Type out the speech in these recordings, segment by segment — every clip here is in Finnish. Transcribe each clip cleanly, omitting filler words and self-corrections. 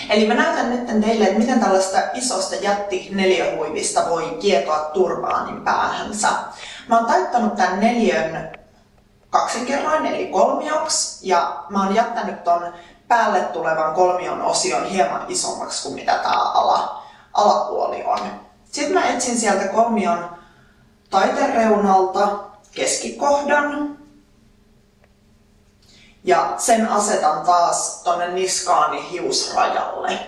Eli mä näytän nyt teille, että miten tällaista isosta jätti-neliöhuivista voi kietoa turbaanin päähänsä. Mä oon taittanut tämän neliön kaksinkerroin eli kolmioksi ja mä oon jättänyt ton päälle tulevan kolmion osion hieman isommaksi kuin mitä tää alapuoli on. Sitten mä etsin sieltä kolmion taitereunalta keskikohdan ja sen asetan taas tonne niskaani hiusrajalle.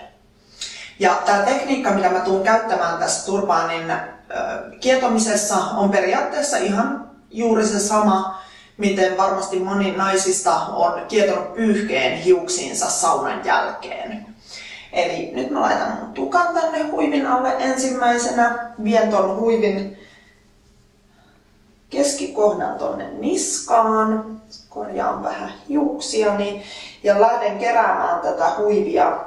Ja tämä tekniikka, mitä mä tuun käyttämään tässä turbaanin kietomisessa, on periaatteessa ihan juuri se sama, miten varmasti moni naisista on kietonut pyyhkeen hiuksiinsa saunan jälkeen. Eli nyt mä laitan mun tukan tänne huivin alle ensimmäisenä, vien ton huivin keskikohdan tonne niskaan, korjaan vähän hiuksiani ja lähden keräämään tätä huivia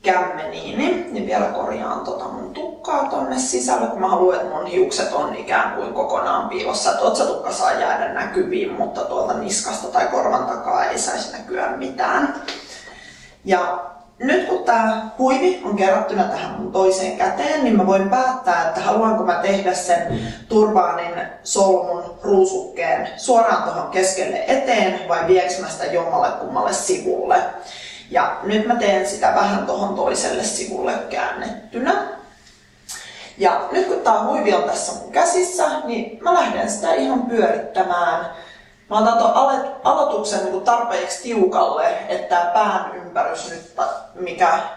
kämmeniini. Ja vielä korjaan mun tukkaa tonne sisälle, kun mä haluan, että mun hiukset on ikään kuin kokonaan piilossa. Että otsatukka saa jäädä näkyviin, mutta tuolta niskasta tai korvan takaa ei saisi näkyä mitään. Ja nyt kun tää huivi on kerättynä tähän mun toiseen käteen, niin mä voin päättää, että haluanko mä tehdä sen turbaanin solmun ruusukkeen suoraan tuohon keskelle eteen vai vieks mä sitä jommalle kummalle sivulle. Ja nyt mä teen sitä vähän tuohon toiselle sivulle käännettynä. Ja nyt kun tää huivi on tässä mun käsissä, niin mä lähden sitä ihan pyörittämään. Mä otan tuon aloituksen tarpeeksi tiukalle, että tää pään ympärys nyt,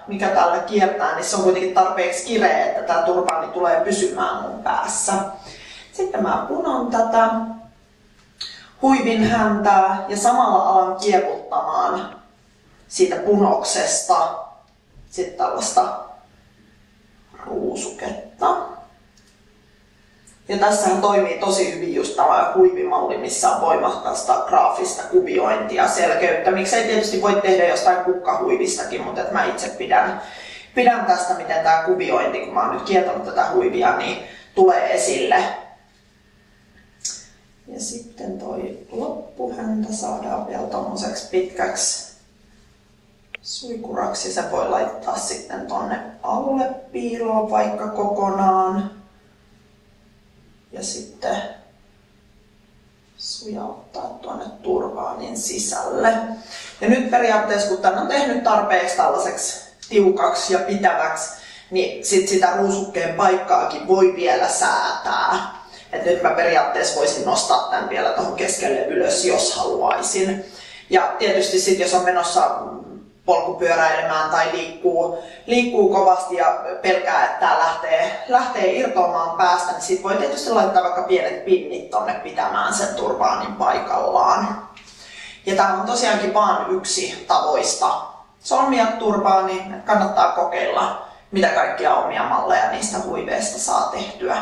mikä täällä kiertää, niin se on kuitenkin tarpeeksi kireä, että tää turbaani tulee pysymään mun päässä. Sitten mä punon tätä huivin häntää ja samalla alan kieputtamaan siitä punoksesta sitten tällaista ruusuketta. Ja tässähän toimii tosi hyvin just tällainen huivimalli, missä on voimakasta graafista kuviointia, selkeyttä. Miksei tietysti voi tehdä jostain kukkahuivistakin, mutta mä itse pidän tästä, miten tämä kuviointi, kun mä oon nyt kietonut tätä huivia, niin tulee esille. Ja sitten toi loppuhäntä saadaan vielä tommoseksi pitkäksi suikuraksi. Se voi laittaa sitten tonne alle piiloon vaikka kokonaan. Ja sitten sujauttaa tuonne turbaanin sisälle. Ja nyt periaatteessa, kun tämän on tehnyt tarpeeksi tällaiseksi tiukaksi ja pitäväksi, niin sit sitä ruusukkeen paikkaakin voi vielä säätää. Et nyt mä periaatteessa voisin nostaa tämän vielä tuohon keskelle ylös, jos haluaisin. Ja tietysti sit, jos on menossa polkupyöräilemään tai liikkuu kovasti ja pelkää, että tää lähtee irtoamaan päästä, niin sit voi tietysti laittaa vaikka pienet pinnit tonne pitämään sen turbaanin paikallaan. Ja tää on tosiaankin vaan yksi tavoista solmia turbaani, kannattaa kokeilla mitä kaikkia omia malleja niistä huiveista saa tehtyä.